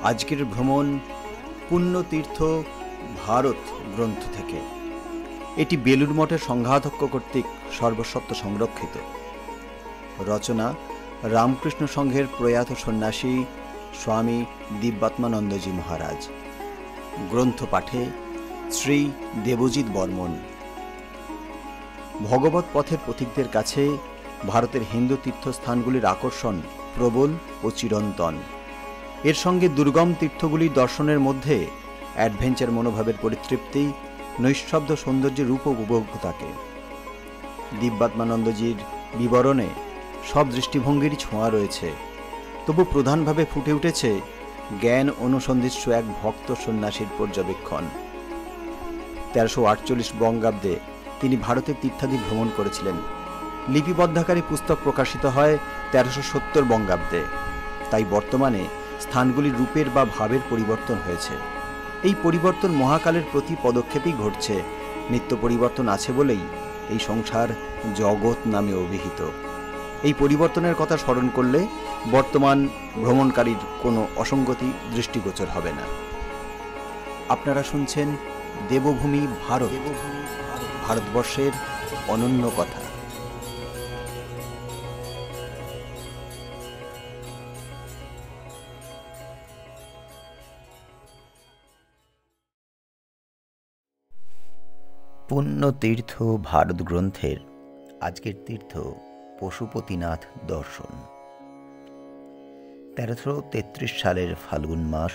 আজকের ভ্রমণ পুণ্যতীর্থ ভারত গ্রন্থ থেকে। এটি বেলুড় মঠের সংঘাধ্যক্ষ কর্তৃক সর্বস্বত্ব সংরক্ষিত। রচনা রামকৃষ্ণ সংঘের প্রয়াত সন্ন্যাসী স্বামী দিব্যাত্মানন্দজি মহারাজ। গ্রন্থ পাঠে শ্রী দেবজিৎ বর্মন। ভগবত পথের পথিকদের কাছে ভারতের হিন্দু তীর্থস্থানগুলির আকর্ষণ প্রবল ও চিরন্তন। এর সঙ্গে দুর্গম তীর্থগুলির দর্শনের মধ্যে অ্যাডভেঞ্চার মনোভাবের পরিতৃপ্তি, নৈঃশব্দ সৌন্দর্যের রূপ উপভোগ থাকে। দিব্যাত্মানন্দজির বিবরণে সব দৃষ্টিভঙ্গিরই ছোঁয়া রয়েছে, তবু প্রধানভাবে ফুটে উঠেছে জ্ঞান অনুসন্ধিৎসু এক ভক্ত সন্ন্যাসীর পর্যবেক্ষণ। 1348 বঙ্গাব্দে তিনি ভারতের তীর্থাদি ভ্রমণ করেছিলেন। লিপিবদ্ধাকারী পুস্তক প্রকাশিত হয় 1370 বঙ্গাব্দে। তাই বর্তমানে স্থানগুলির রূপের বা ভাবের পরিবর্তন হয়েছে। এই পরিবর্তন মহাকালের প্রতি পদক্ষেপেই ঘটছে। নিত্য পরিবর্তন আছে বলেই এই সংসার জগৎ নামে অভিহিত। এই পরিবর্তনের কথা স্মরণ করলে বর্তমান ভ্রমণকারীর কোনো অসঙ্গতি দৃষ্টিগোচর হবে না। আপনারা শুনছেন দেবভূমি ভারত, ভারতবর্ষের অনন্য কথা। পুণ্যতীর্থ ভারত গ্রন্থের আজকের তীর্থ পশুপতিনাথ দর্শন। 1333 সালের ফাল্গুন মাস,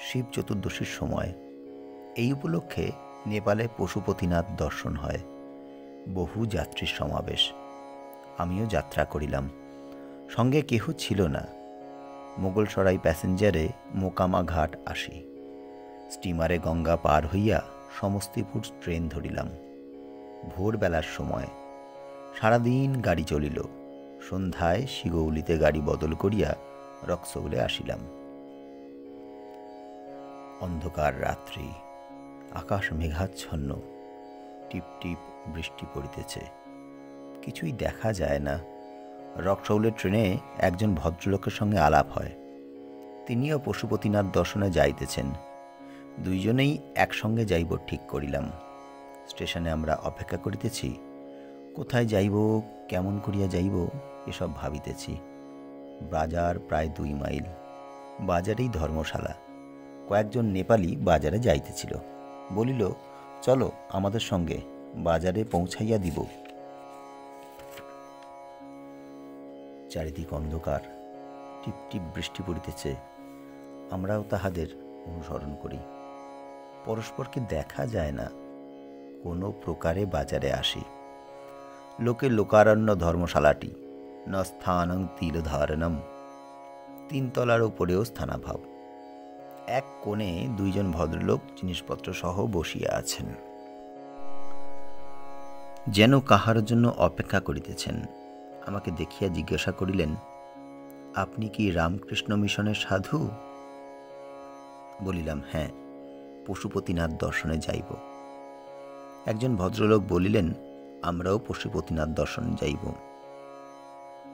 শিব চতুর্দশীর সময় এই উপলক্ষে নেপালে পশুপতিনাথ দর্শন হয়। বহু যাত্রীর সমাবেশ। আমিও যাত্রা করিলাম। সঙ্গে কেহ ছিল না। মোগলসরাই প্যাসেঞ্জারে মোকামা ঘাট আসি। স্টিমারে গঙ্গা পার হইয়া সমস্তিপুর ট্রেন ধরিলাম। ভোরবেলার সময়। সারাদিন গাড়ি চলিল। সন্ধ্যায় শিগৌলিতে গাড়ি বদল করিয়া রক্সৌলে আসিলাম। অন্ধকার রাত্রি, আকাশ মেঘাচ্ছন্ন, টিপ টিপ বৃষ্টি পড়িতেছে। কিছুই দেখা যায় না। রক্সৌলের ট্রেনে একজন ভদ্রলোকের সঙ্গে আলাপ হয়। তিনিও পশুপতিনাথ দর্শনে যাইতেছেন। দুইজনেই একসঙ্গে যাইব ঠিক করিলাম। স্টেশনে আমরা অপেক্ষা করিতেছি। কোথায় যাইব, কেমন করিয়া যাইব, এসব ভাবিতেছি। বাজার প্রায় 2 মাইল। বাজারেই ধর্মশালা। কয়েকজন নেপালি বাজারে যাইতেছিল। বলিল, চলো আমাদের সঙ্গে, বাজারে পৌঁছাইয়া দিব। চারিদিক অন্ধকার, টিপ টিপ বৃষ্টি পড়িতেছে। আমরাও তাহাদের অনুসরণ করি। পরস্পরকে দেখা যায় না। কোনো প্রকারে বাজারে আসি। লোকে লোকারণ্য ধর্মশালাটি, ন স্থানং তিলধারণম। 3 তলার উপরেও স্থানাভাব। এক কোণে 2 জন ভদ্রলোক জিনিসপত্র সহ বসিয়া আছেন, যেন কাহার জন্য অপেক্ষা করিতেছেন। আমাকে দেখিয়া জিজ্ঞাসা করিলেন, আপনি কি রামকৃষ্ণ মিশনের সাধু? বলিলাম, হ্যাঁ, পশুপতিনাথ দর্শনে যাইব। একজন ভদ্রলোক বলিলেন, আমরাও পশুপতিনাথ দর্শনে যাইব।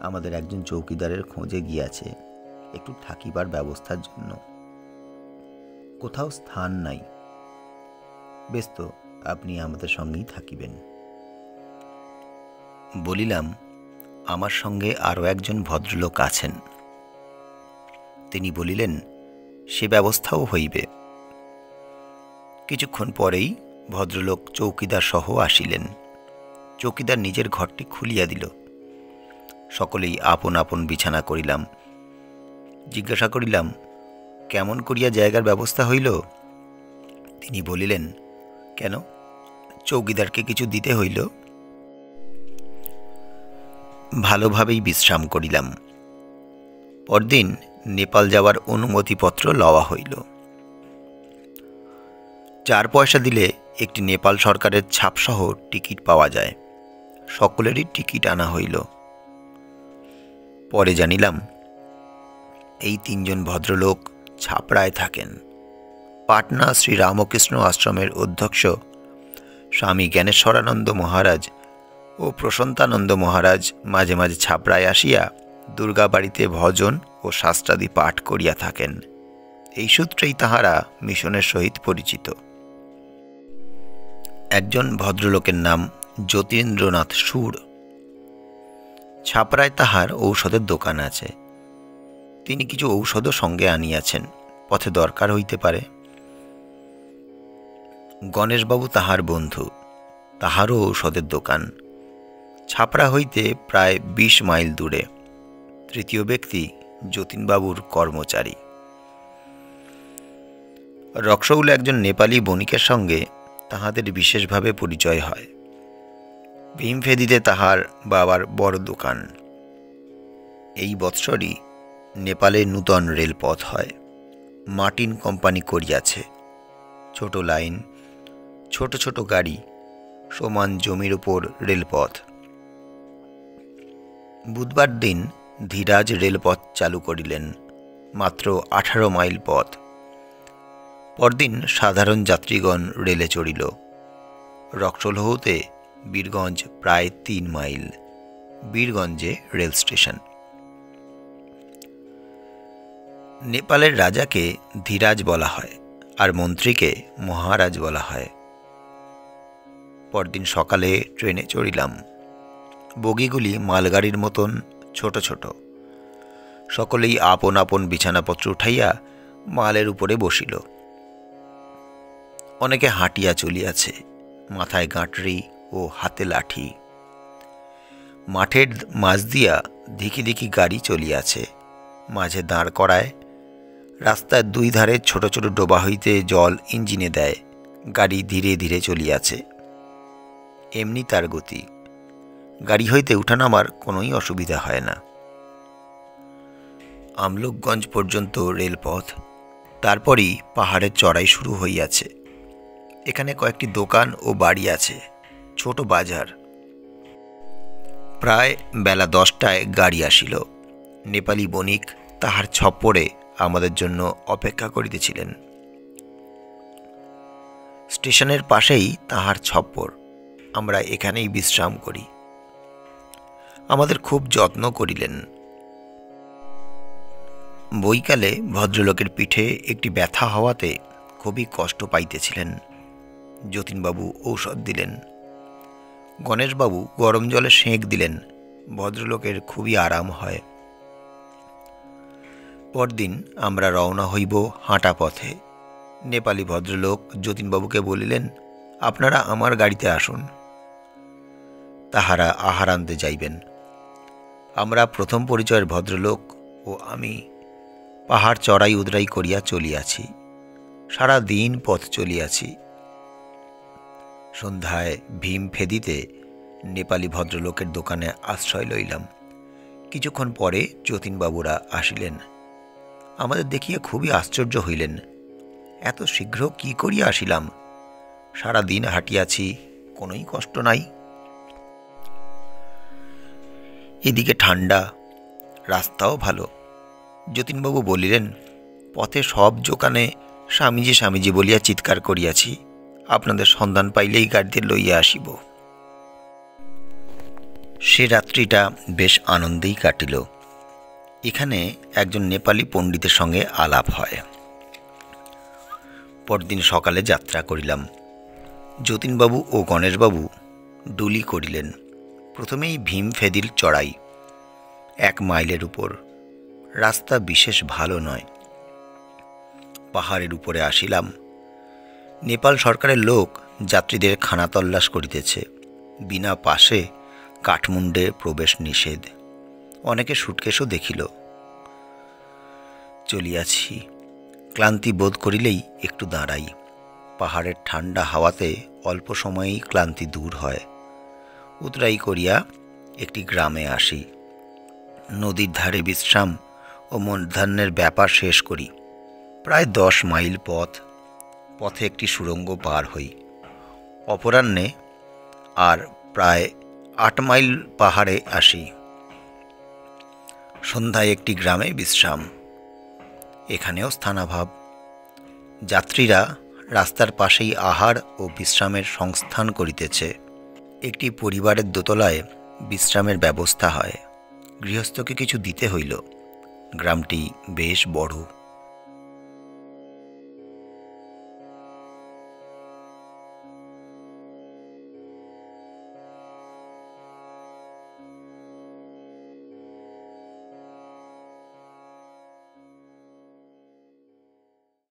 আমাদের একজন চৌকিদারের খোঁজে গিয়াছে একটু থাকিবার ব্যবস্থার জন্য। কোথাও স্থান নাই। বেশ তো, আপনি আমাদের সঙ্গেই থাকিবেন। বলিলাম, আমার সঙ্গে আরও একজন ভদ্রলোক আছেন। তিনি বলিলেন, সে ব্যবস্থাও হইবে। কিছুক্ষণ পরেই ভদ্রলোক চৌকিদার সহ আসিলেন। চৌকিদার নিজের ঘরটি খুলিয়া দিল। সকলেই আপন আপন বিছানা করিলাম। জিজ্ঞাসা করিলাম, কেমন করিয়া জায়গার ব্যবস্থা হইল? তিনি বলিলেন, কেন, চৌকিদারকে কিছু দিতে হইল? ভালোভাবেই বিশ্রাম করিলাম। পরদিন নেপাল যাওয়ার অনুমতিপত্র লওয়া হইল। 4 পয়সা দিলে একটি নেপাল সরকারের ছাপসহ টিকিট পাওয়া যায়। সকলেরই টিকিট আনা হইল। পরে জানিলাম, এই 3 জন ভদ্রলোক ছাপড়ায় থাকেন। পাটনা শ্রী রামকৃষ্ণ আশ্রমের অধ্যক্ষ স্বামী জ্ঞানেশ্বরানন্দ মহারাজ ও প্রশান্তানন্দ মহারাজ মাঝে মাঝে ছাপড়ায় আসিয়া দুর্গাবাড়িতে ভজন ও শাস্ত্রাদি পাঠ করিয়া থাকেন। এই সূত্রেই তাহারা মিশনের সহিত পরিচিত। একজন ভদ্রলোকের নাম যতীন্দ্রনাথ সুর। ছাপড়ায় তাহার ঔষধের দোকান আছে। তিনি কিছু ঔষধও সঙ্গে আনিয়াছেন, পথে দরকার হইতে পারে। গণেশবাবু তাহার বন্ধু, তাহারও ঔষধের দোকান, ছাপড়া হইতে প্রায় 20 মাইল দূরে। তৃতীয় ব্যক্তি যতীনবাবুর কর্মচারী। রক্সৌলে একজন নেপালি বণিকের সঙ্গে তাহাদের বিশেষভাবে পরিচয় হয়। ভীমফেদিতে তাহার বাবার বড় দোকান। এই বৎসরই নেপালে নূতন রেলপথ হয়। মার্টিন কোম্পানি করিয়াছে। ছোট লাইন, ছোট ছোট গাড়ি, সমান জমির উপর রেলপথ। বুধবার দিন ধীরাজ রেলপথ চালু করিলেন, মাত্র 18 মাইল পথ। পরদিন সাধারণ যাত্রীগণ রেলে চড়িল। রক্সৌল হতে বীরগঞ্জ প্রায় 3 মাইল। বীরগঞ্জে rail station. নেপালের রাজাকে ধীরাজ বলা হয়, আর মন্ত্রীকে মহারাজ বলা হয়। পরদিন সকালে ট্রেনে চড়িলাম। বগিগুলি মালগাড়ির মতন ছোট ছোট। সকলেই আপন আপন বিছানাপত্র উঠাইয়া মালের উপরে বসিল। অনেকে হাঁটিয়া চলিয়াছে, মাথায় গাঁটরি ও হাতে লাঠি। মাঠের মাঝ দিয়া ধিকি ধিকি গাড়ি চলিয়াছে, মাঝে দাঁড় করায়। রাস্তার 2 ধারে ছোট ছোট ডোবা হইতে জল ইঞ্জিনে দেয়। গাড়ি ধীরে ধীরে চলিয়াছে। এমনি তার গতি। গাড়ি হইতে উঠানামার কোনোই অসুবিধা হয় না। আমলকগঞ্জ পর্যন্ত রেলপথ। তারপরই পাহাড়ের চড়াই শুরু হইয়াছে। এখানে কয়েকটি দোকান ও বাড়ি আছে, ছোট বাজার। প্রায় বেলা 10টায় গাড়ি আসিল। নেপালি বণিক তাহার ছপ্পরে আমাদের জন্য অপেক্ষা করিতেছিলেন। স্টেশনের পাশেই তাহার ছপ্পর। আমরা এখানেই বিশ্রাম করি। আমাদের খুব যত্ন করিলেন। বৈকালে ভদ্রলোকের পিঠে একটি ব্যথা হওয়াতে খুবই কষ্ট পাইতেছিলেন। যতীনবাবু ঔষধ দিলেন। গণেশবাবু গরম জলে সেঁক দিলেন। ভদ্রলোকের খুবই আরাম হয়। পরদিন আমরা রওনা হইব হাঁটা পথে। নেপালি ভদ্রলোক যতীনবাবুকে বলিলেন, আপনারা আমার গাড়িতে আসুন। তাহারা আহার আনতে যাইবেন। আমরা প্রথম পরিচয়ের ভদ্রলোক ও আমি পাহাড় চড়াই উদরাই করিয়া চলিয়াছি। সারা দিন পথ চলিয়াছি। সন্ধ্যায় ভীমফেদিতে নেপালি ভদ্রলোকের দোকানে আশ্রয় লইলাম। কিছুক্ষণ পরে যতীনবাবুরা আসিলেন। আমাদের দেখিয়া খুবই আশ্চর্য হইলেন। এত শীঘ্র কি করিয়া আসিলাম? সারা দিন হাঁটিয়াছি, কোনোই কষ্ট নাই। এদিকে ঠান্ডা, রাস্তাও ভালো। যতীনবাবু বলিলেন, পথে সব দোকানে স্বামীজি স্বামীজি বলিয়া চিৎকার করিয়াছি। আপনাদের সন্ধান পাইলেই গাড়িতে লইয়া আসিব। সে রাত্রিটা বেশ আনন্দেই কাটিল। এখানে একজন নেপালি পণ্ডিতের সঙ্গে আলাপ হয়। পরদিন সকালে যাত্রা করিলাম। যতীনবাবু ও গণেশবাবু ডুলি করিলেন। প্রথমেই ভীমফেদির চড়াই, 1 মাইলের উপর। রাস্তা বিশেষ ভালো নয়। পাহাড়ের উপরে আসিলাম। নেপাল সরকারের লোক যাত্রীদের খানা তল্লাশ করিতেছে। বিনা পাশে কাঠমুন্ডে প্রবেশ নিষেধ। অনেকে সুটকেশও দেখিল। চলিয়াছি। ক্লান্তি বোধ করিলেই একটু দাঁড়াই। পাহাড়ের ঠান্ডা হাওয়াতে অল্প সময়েই ক্লান্তি দূর হয়। উতরাই করিয়া একটি গ্রামে আসি। নদীর ধারে বিশ্রাম ও মধ্যাহ্নের ব্যাপার শেষ করি। প্রায় 10 মাইল পথ। পথে একটি সুড়ঙ্গ পার হই। অপরাহ্নে আর প্রায় 8 মাইল পাহাড়ে আসি। সন্ধ্যায় একটি গ্রামে বিশ্রাম। এখানেও স্থানাভাব। যাত্রীরা রাস্তার পাশেই আহার ও বিশ্রামের সংস্থান করিতেছে। একটি পরিবারের দোতলায় বিশ্রামের ব্যবস্থা হয়। গৃহস্থকে কিছু দিতে হইল। গ্রামটি বেশ বড়।